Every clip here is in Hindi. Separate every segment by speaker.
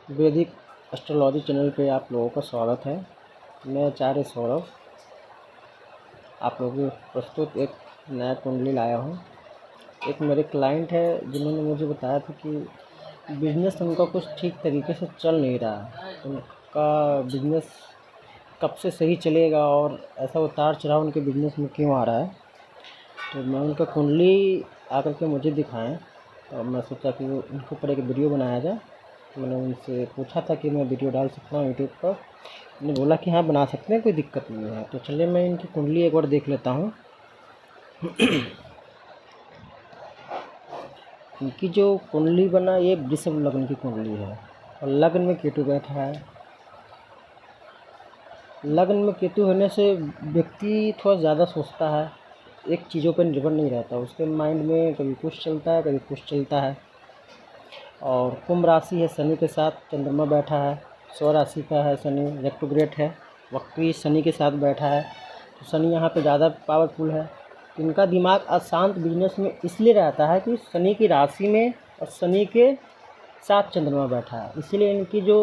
Speaker 1: वैदिक एस्ट्रोलॉजी चैनल पे आप लोगों का स्वागत है। मैं आचार्य सौरभ आप लोगों को प्रस्तुत एक नया कुंडली लाया हूँ। एक मेरे क्लाइंट है जिन्होंने मुझे बताया था कि बिजनेस उनका कुछ ठीक तरीके से चल नहीं रहा है। उनका बिजनेस कब से सही चलेगा और ऐसा उतार चढ़ाव उनके बिजनेस में क्यों आ रहा है। तो मैं उनका कुंडली आकर के मुझे दिखाएं और मैं सोचा कि उनके ऊपर एक वीडियो बनाया जाए। मैंने उनसे पूछा था कि मैं वीडियो डाल सकता हूँ यूट्यूब पर। उन्होंने बोला कि हाँ बना सकते हैं, कोई दिक्कत नहीं है। तो चलिए मैं इनकी कुंडली एक बार देख लेता हूँ। इनकी जो कुंडली बना ये वृषभ लग्न की कुंडली है और लग्न में केतु बैठा है। लग्न में केतु होने से व्यक्ति थोड़ा ज़्यादा सोचता है, एक चीज़ों पर निर्भर नहीं रहता। उसके माइंड में कभी कुछ चलता है कभी कुछ चलता है। और कुंभ राशि है, शनि के साथ चंद्रमा बैठा है। स्व राशि का है शनि, रेट्रोग्रेड है, वक्री शनि के साथ बैठा है। तो शनि यहाँ पे ज़्यादा पावरफुल है। इनका दिमाग अशांत बिजनेस में इसलिए रहता है कि शनि की राशि में और शनि के साथ चंद्रमा बैठा है। इसीलिए इनकी जो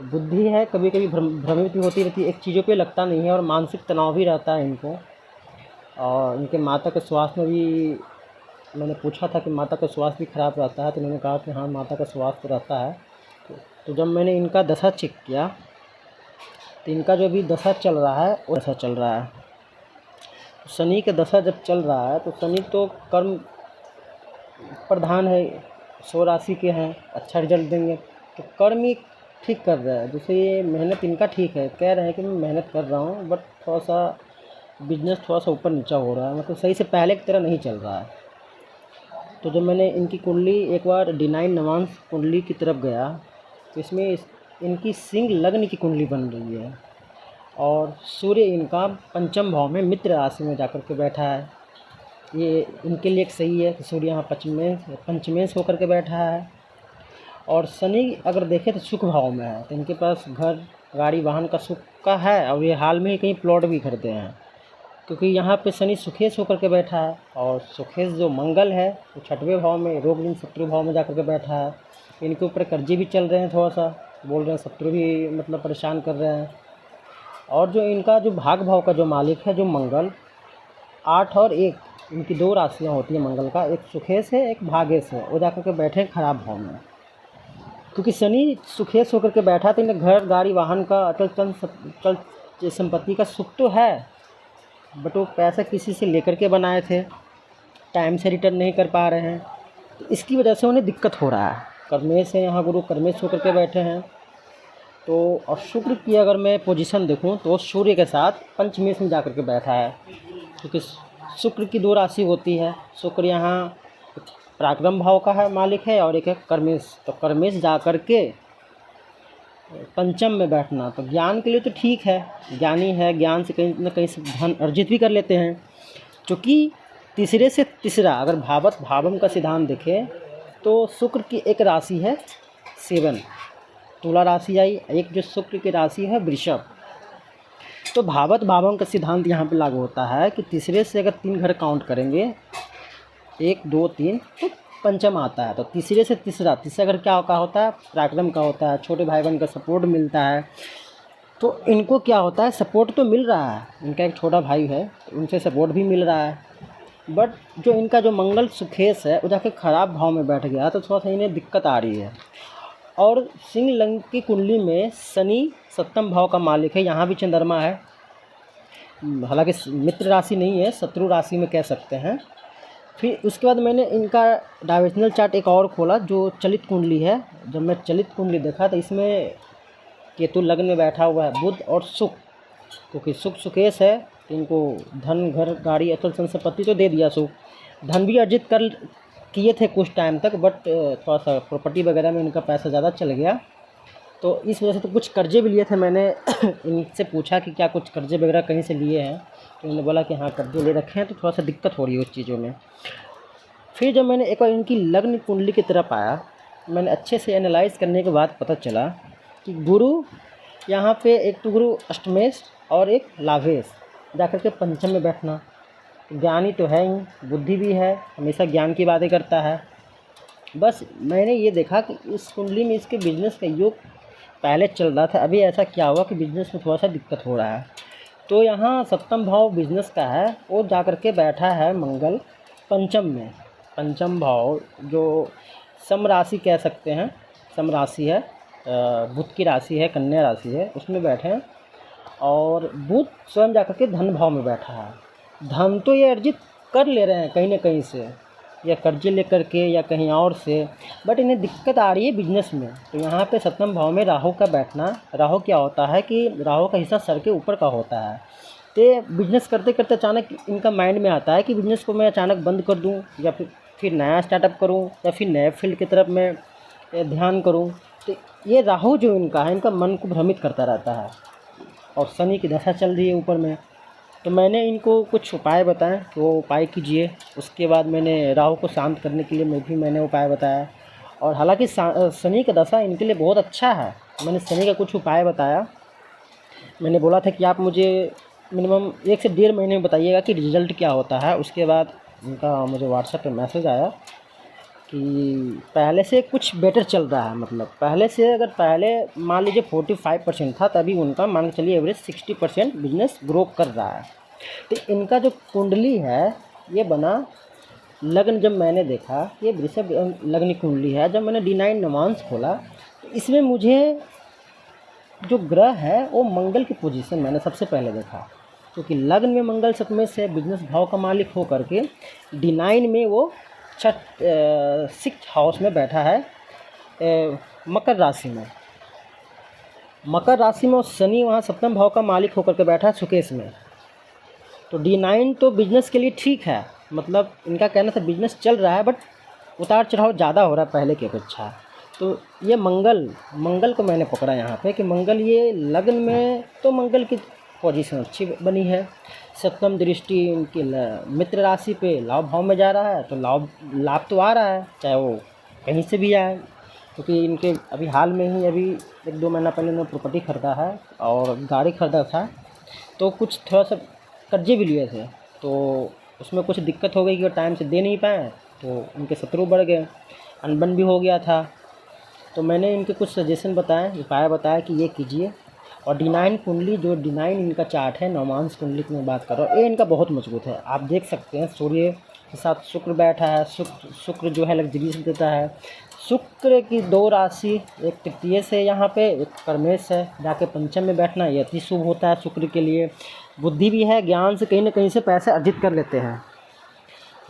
Speaker 1: बुद्धि है कभी कभी भ्रमित होती रहती है, एक चीज़ों पे लगता नहीं है और मानसिक तनाव भी रहता है इनको। और इनके माता के स्वास्थ्य में भी मैंने पूछा था कि माता का स्वास्थ्य भी खराब रहता है, तो उन्होंने कहा कि हाँ माता का स्वास्थ्य रहता है। तो जब मैंने इनका दशा चेक किया तो इनका जो भी दशा चल रहा है वो दशा चल रहा है। शनि का दशा जब चल रहा है तो शनि तो कर्म प्रधान है, स्व राशि के हैं, अच्छा रिजल्ट देंगे। तो कर्म ही ठीक कर रहा है, जैसे ये मेहनत इनका ठीक है, कह रहे हैं कि मैं मेहनत कर रहा हूँ बट थोड़ा सा बिजनेस थोड़ा सा ऊपर नीचा हो रहा है, मतलब सही से पहले की तरह नहीं चल रहा है। तो जब मैंने इनकी कुंडली एक बार D9 नवांश कुंडली की तरफ गया तो इसमें इनकी सिंह लग्न की कुंडली बन रही है और सूर्य इनका पंचम भाव में मित्र राशि में जाकर के बैठा है। ये इनके लिए एक सही है कि सूर्य यहाँ पंचमेश होकर के बैठा है। और शनि अगर देखें तो सुख भाव में है, तो इनके पास घर गाड़ी वाहन का सुख का है और ये हाल में ही कहीं प्लॉट भी खरीदे हैं, क्योंकि यहाँ पे शनि सुखेश होकर के बैठा है। और सुखेश जो मंगल है वो छठवें भाव में रोग ऋण शत्रु भाव में जाकर के बैठा है। इनके ऊपर कर्जे भी चल रहे हैं, थोड़ा सा बोल रहे हैं, शत्रु भी मतलब परेशान कर रहे हैं। और जो इनका जो भाग भाव का जो मालिक है जो मंगल, 8 और 1 इनकी 2 राशियाँ होती हैं मंगल का, एक सुखेश है एक भागेश है, वो जाकर के बैठे हैं खराब भाव में। क्योंकि शनि सुखेश होकर के बैठा तो इन्हें घर गाड़ी वाहन का अचल संपत्ति का सुख तो है, बट वो पैसा किसी से लेकर के बनाए थे, टाइम से रिटर्न नहीं कर पा रहे हैं, तो इसकी वजह से उन्हें दिक्कत हो रहा है। कर्मेश है, यहाँ गुरु कर्मेश होकर के बैठे हैं। तो और शुक्र की अगर मैं पोजीशन देखूं तो सूर्य के साथ पंचमेश में जाकर के बैठा है, क्योंकि शुक्र की 2 राशि होती है। शुक्र यहाँ पराक्रम भाव का है मालिक है और एक है कर्मेश। तो कर्मेश जा कर के पंचम में बैठना तो ज्ञान के लिए तो ठीक है, ज्ञानी है, ज्ञान से कहीं न कहीं से धन अर्जित भी कर लेते हैं। क्योंकि तीसरे से तीसरा अगर भावत भावम का सिद्धांत देखें तो शुक्र की एक राशि है 7, तुला राशि आई, एक जो शुक्र की राशि है वृषभ। तो भावत भावम का सिद्धांत यहाँ पे लागू होता है कि तीसरे से अगर 3 घर काउंट करेंगे 1 2 3 तो पंचम आता है। तो तीसरे से तीसरा घर क्या का होता है, पराक्रम का होता है, छोटे भाई बहन का सपोर्ट मिलता है। तो इनको क्या होता है, सपोर्ट तो मिल रहा है, इनका एक छोटा भाई है उनसे सपोर्ट भी मिल रहा है, बट जो इनका जो मंगल सुखेश है वो जाके ख़राब भाव में बैठ गया तो थोड़ा सा इन्हें दिक्कत आ रही है। और सिंह लग्न की कुंडली में शनि 7वें भाव का मालिक है, यहाँ भी चंद्रमा है, हालांकि मित्र राशि नहीं है, शत्रु राशि में कह सकते हैं। फिर उसके बाद मैंने इनका डायमेंशनल चार्ट एक और खोला जो चलित कुंडली है। जब मैं चलित कुंडली देखा तो इसमें केतु लग्न में बैठा हुआ है, बुध और शुक, क्योंकि शुक सुकेश है तो इनको धन घर गाड़ी अचल संपत्ति तो दे दिया। शुक धन भी अर्जित कर किए थे कुछ टाइम तक, बट थोड़ा सा प्रॉपर्टी वगैरह में इनका पैसा ज़्यादा चल गया, तो इस वजह से तो कुछ कर्जे भी लिए थे। मैंने इनसे पूछा कि क्या कुछ कर्जे वगैरह कहीं से लिए हैं, तो उन्होंने बोला कि हाँ कर्जे ले रखे हैं, तो थोड़ा सा दिक्कत हो रही है उस चीज़ों में। फिर जब मैंने एक बार इनकी लग्न कुंडली की तरफ आया, मैंने अच्छे से एनालाइज करने के बाद पता चला कि गुरु यहाँ पे एक तो गुरु अष्टमेश और एक लाभेश जाकर के पंचम में बैठना। ज्ञानी तो है ही, बुद्धि भी है, हमेशा ज्ञान की बातें करता है, बस मैंने ये देखा कि इस कुंडली में इसके बिजनेस का योग पहले चल रहा था, अभी ऐसा क्या हुआ कि बिजनेस में थोड़ा सा दिक्कत हो रहा है। तो यहाँ सप्तम भाव बिजनेस का है, वो जा कर के बैठा है मंगल पंचम में। पंचम भाव जो सम राशि कह सकते हैं, सम राशि है, बुध की राशि है, कन्या राशि है, उसमें बैठे हैं। और बुध स्वयं जा कर के धन भाव में बैठा है। धन तो ये अर्जित कर ले रहे हैं कहीं ना कहीं से, या कर्जे लेकर के या कहीं और से, बट इन्हें दिक्कत आ रही है बिजनेस में। तो यहाँ पे सप्तम भाव में राहु का बैठना, राहु क्या होता है कि राहु का हिस्सा सर के ऊपर का होता है। तो बिजनेस करते करते अचानक इनका माइंड में आता है कि बिजनेस को मैं अचानक बंद कर दूँ, या फिर नया स्टार्टअप करूँ, या फिर नए फील्ड की तरफ मैं ध्यान करूँ। तो ये राहु जो इनका है, इनका मन को भ्रमित करता रहता है। और शनि की दशा चल रही है ऊपर में। तो मैंने इनको कुछ उपाय बताएं कि वो उपाय कीजिए। उसके बाद मैंने राहु को शांत करने के लिए मैंने उपाय बताया। और हालांकि शनि का दशा इनके लिए बहुत अच्छा है। मैंने शनि का कुछ उपाय बताया। मैंने बोला था कि आप मुझे मिनिमम 1 से 1.5 महीने में बताइएगा कि रिज़ल्ट क्या होता है। उसके बाद उनका मुझे व्हाट्सएप पे मैसेज आया कि पहले से कुछ बेटर चल रहा है। मतलब पहले से, अगर पहले मान लीजिए 45% था, तभी उनका मान के चलिए एवरेज 60% बिजनेस ग्रो कर रहा है। तो इनका जो कुंडली है ये बना लग्न, जब मैंने देखा ये वृषभ लग्न कुंडली है, जब मैंने D9 नवांश खोला तो इसमें मुझे जो ग्रह है वो मंगल की पोजीशन मैंने सबसे पहले देखा। क्योंकि लग्न में मंगल सप्तम से बिजनेस भाव का मालिक हो करके D9 में वो 6th हाउस में बैठा है, मकर राशि में। मकर राशि में और शनि वहाँ सप्तम भाव का मालिक होकर के बैठा है सुकेश में। तो D9 तो बिजनेस के लिए ठीक है, मतलब इनका कहना था बिजनेस चल रहा है, बट उतार चढ़ाव ज़्यादा हो रहा है पहले की अपेक्षा। तो ये मंगल को मैंने पकड़ा यहाँ पे कि मंगल ये लग्न में, तो मंगल की पोजीशन अच्छी बनी है। सप्तम दृष्टि इनकी मित्र राशि पे लाभ भाव में जा रहा है, तो लाभ तो आ रहा है, चाहे वो कहीं से भी आए। क्योंकि इनके अभी हाल में ही, अभी 1-2 महीना पहले उन्होंने प्रॉपर्टी ख़रीदा है और गाड़ी ख़रीदा था। तो कुछ थोड़ा सा कर्जे भी लिए थे, तो उसमें कुछ दिक्कत हो गई कि वो टाइम से दे नहीं पाए, तो उनके शत्रु बढ़ गए, अनबन भी हो गया था। तो मैंने इनके कुछ सजेशन बताए, उपाय बताया कि ये कीजिए। और D9 कुंडली, जो D9 इनका चार्ट है, नवमांश कुंडली की मैं बात कर रहा हूँ, ये इनका बहुत मजबूत है। आप देख सकते हैं सूर्य के साथ शुक्र बैठा है। शुक्र जो है लग्जरी से देता है। शुक्र की 2 राशि, एक तृतीय से यहाँ पे, एक कर्मेश है, जाके पंचम में बैठना ये अति शुभ होता है शुक्र के लिए। बुद्धि भी है, ज्ञान से कहीं ना कहीं से पैसे अर्जित कर लेते हैं।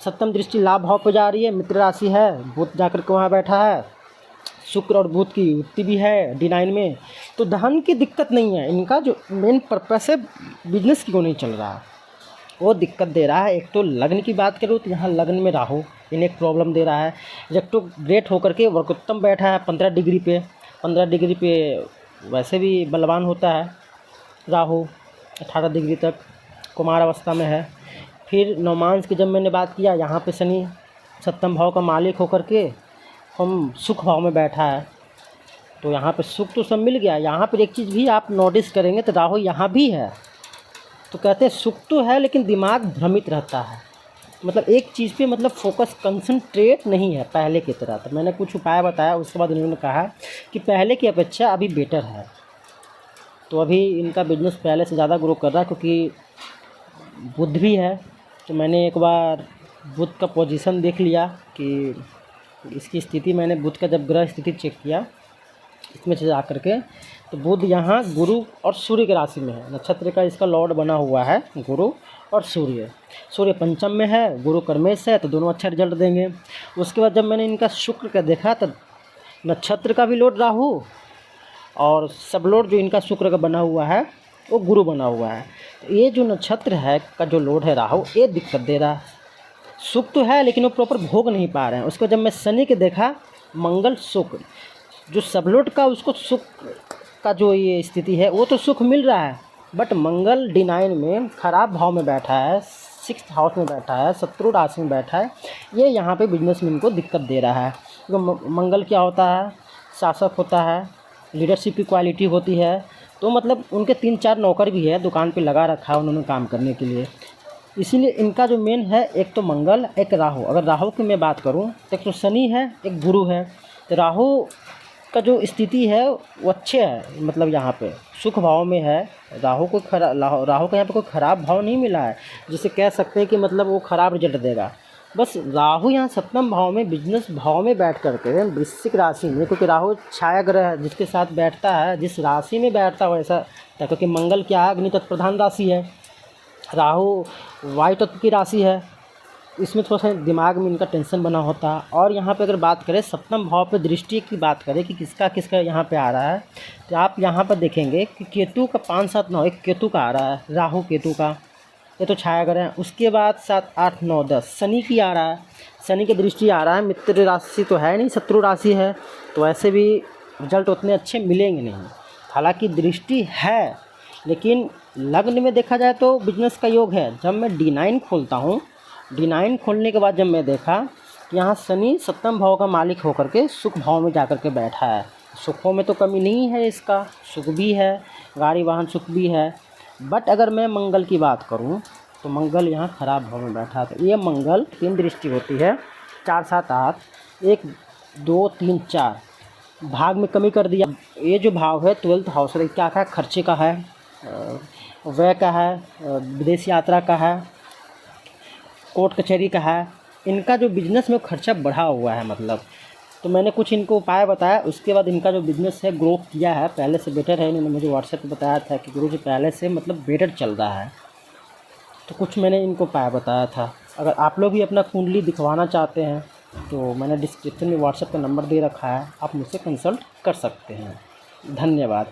Speaker 1: सप्तम दृष्टि लाभ भाव पर जा रही है, मित्र राशि है, बुध जाकर के वहाँ बैठा है। शुक्र और बुध की युक्ति भी है D9 में, तो धन की दिक्कत नहीं है। इनका जो मेन पर्पस है बिजनेस की, वो नहीं चल रहा, वो दिक्कत दे रहा है। एक तो लग्न की बात करूँ तो यहाँ लग्न में राहु इन्हें एक प्रॉब्लम दे रहा है। रेट्रोग्रेड होकर के वर्कोत्तम बैठा है 15 डिग्री पे। 15 डिग्री पे वैसे भी बलवान होता है राहु, 18 डिग्री तक कुमार अवस्था में है। फिर नवमांश की जब मैंने बात किया, यहाँ पे शनि सप्तम भाव का मालिक होकर के हम सुख भाव में बैठा है, तो यहाँ पे सुख तो सब मिल गया। यहाँ पर एक चीज़ भी आप नोटिस करेंगे तो राहु यहाँ भी है। तो कहते हैं सुख तो है लेकिन दिमाग भ्रमित रहता है, मतलब एक चीज़ पे मतलब फोकस कंसंट्रेट नहीं है पहले की तरह। तो मैंने कुछ उपाय बताया, उसके बाद उन्होंने कहा कि पहले की अपेक्षा अभी बेटर है। तो अभी इनका बिजनेस पहले से ज़्यादा ग्रो कर रहा है, क्योंकि बुध भी है। तो मैंने एक बार बुध का पोजीशन देख लिया कि इसकी स्थिति, मैंने बुध का जब ग्रह स्थिति चेक किया इसमें से जा कर के, तो बुध यहाँ गुरु और सूर्य की राशि में है। नक्षत्र का इसका लॉर्ड बना हुआ है गुरु और सूर्य। सूर्य पंचम में है, गुरु कर्मेश है, तो दोनों अच्छा रिजल्ट देंगे। उसके बाद जब मैंने इनका शुक्र का देखा तो नक्षत्र का भी लॉर्ड राहु और सब लॉर्ड जो इनका शुक्र का बना हुआ है वो गुरु बना हुआ है। तो ये जो नक्षत्र है का जो लॉर्ड है राहु, ये दिक्कत दे रहा है। सुख तो है लेकिन वो प्रॉपर भोग नहीं पा रहे हैं। उसको जब मैं शनि के देखा, मंगल शुक्र जो सबलोट का, उसको सुख का जो ये स्थिति है वो तो सुख मिल रहा है, बट मंगल D9 में खराब भाव में बैठा है, 6th हाउस में बैठा है, शत्रु राशि में बैठा है। ये यहाँ पे बिजनेस में इनको दिक्कत दे रहा है। क्योंकि मंगल क्या होता है, शासक होता है, लीडरशिप की क्वालिटी होती है। तो मतलब उनके 3-4 नौकर भी है, दुकान पे लगा रखा है उन्होंने काम करने के लिए। इसीलिए इनका जो मेन है, एक तो मंगल, एक राहु। अगर राहु की मैं बात करूँ तो एक तो शनि है, एक गुरु है। तो राहु का जो स्थिति है वो अच्छे है, मतलब यहाँ पे सुख भाव में है। राहु को राहु का यहाँ पे कोई ख़राब भाव नहीं मिला है, जिसे कह सकते हैं कि मतलब वो ख़राब रिजल्ट देगा। बस राहु यहाँ सप्तम भाव में, बिजनेस भाव में बैठ करके वृश्चिक राशि में, क्योंकि राहु छाया ग्रह है, जिसके साथ बैठता है, जिस राशि में बैठता है वैसा, क्योंकि मंगल क्या है, अग्नि तत्व प्रधान राशि है, राहु वायु तत्व की राशि है। इसमें थोड़ा सा दिमाग में इनका टेंशन बना होता है। और यहाँ पे अगर बात करें सप्तम भाव पे दृष्टि की बात करें कि किसका किसका यहाँ पे आ रहा है, तो आप यहाँ पर देखेंगे कि केतु का 5, 7, 9, एक केतु का आ रहा है, राहु केतु का, ये तो छाया ग्रह है। उसके बाद 7, 8, 9, 10 शनि की आ रहा है, शनि की दृष्टि आ रहा है। मित्र राशि तो है नहीं, शत्रु राशि है, तो ऐसे भी रिजल्ट उतने अच्छे मिलेंगे नहीं। हालांकि दृष्टि है, लेकिन लग्न में देखा जाए तो बिजनेस का योग है। जब मैं D9 खोलता हूँ, D9 खोलने के बाद जब मैं देखा कि यहाँ शनि सप्तम भाव का मालिक होकर के सुख भाव में जाकर के बैठा है। सुखों में तो कमी नहीं है, इसका सुख भी है, गाड़ी वाहन सुख भी है। बट अगर मैं मंगल की बात करूँ तो मंगल यहाँ खराब भाव में बैठा है। तो ये मंगल 3 दृष्टि होती है, 4, 7, 8, 1, 2, 3, 4 भाग में कमी कर दिया। ये जो भाव है 12th हाउस क्या है, खर्चे का है, व्यय का है, विदेश यात्रा का है, कोर्ट कचहरी का है। इनका जो बिज़नेस में खर्चा बढ़ा हुआ है, मतलब तो मैंने कुछ इनको उपाय बताया। उसके बाद इनका जो बिज़नेस है ग्रो किया है, पहले से बेटर है। इन्होंने मुझे व्हाट्सएप पे बताया था कि गुरु जी पहले से मतलब बेटर चल रहा है, तो कुछ मैंने इनको उपाय बताया था। अगर आप लोग भी अपना कुंडली दिखवाना चाहते हैं तो मैंने डिस्क्रिप्शन में व्हाट्सएप का नंबर दे रखा है, आप मुझसे कंसल्ट कर सकते हैं। धन्यवाद।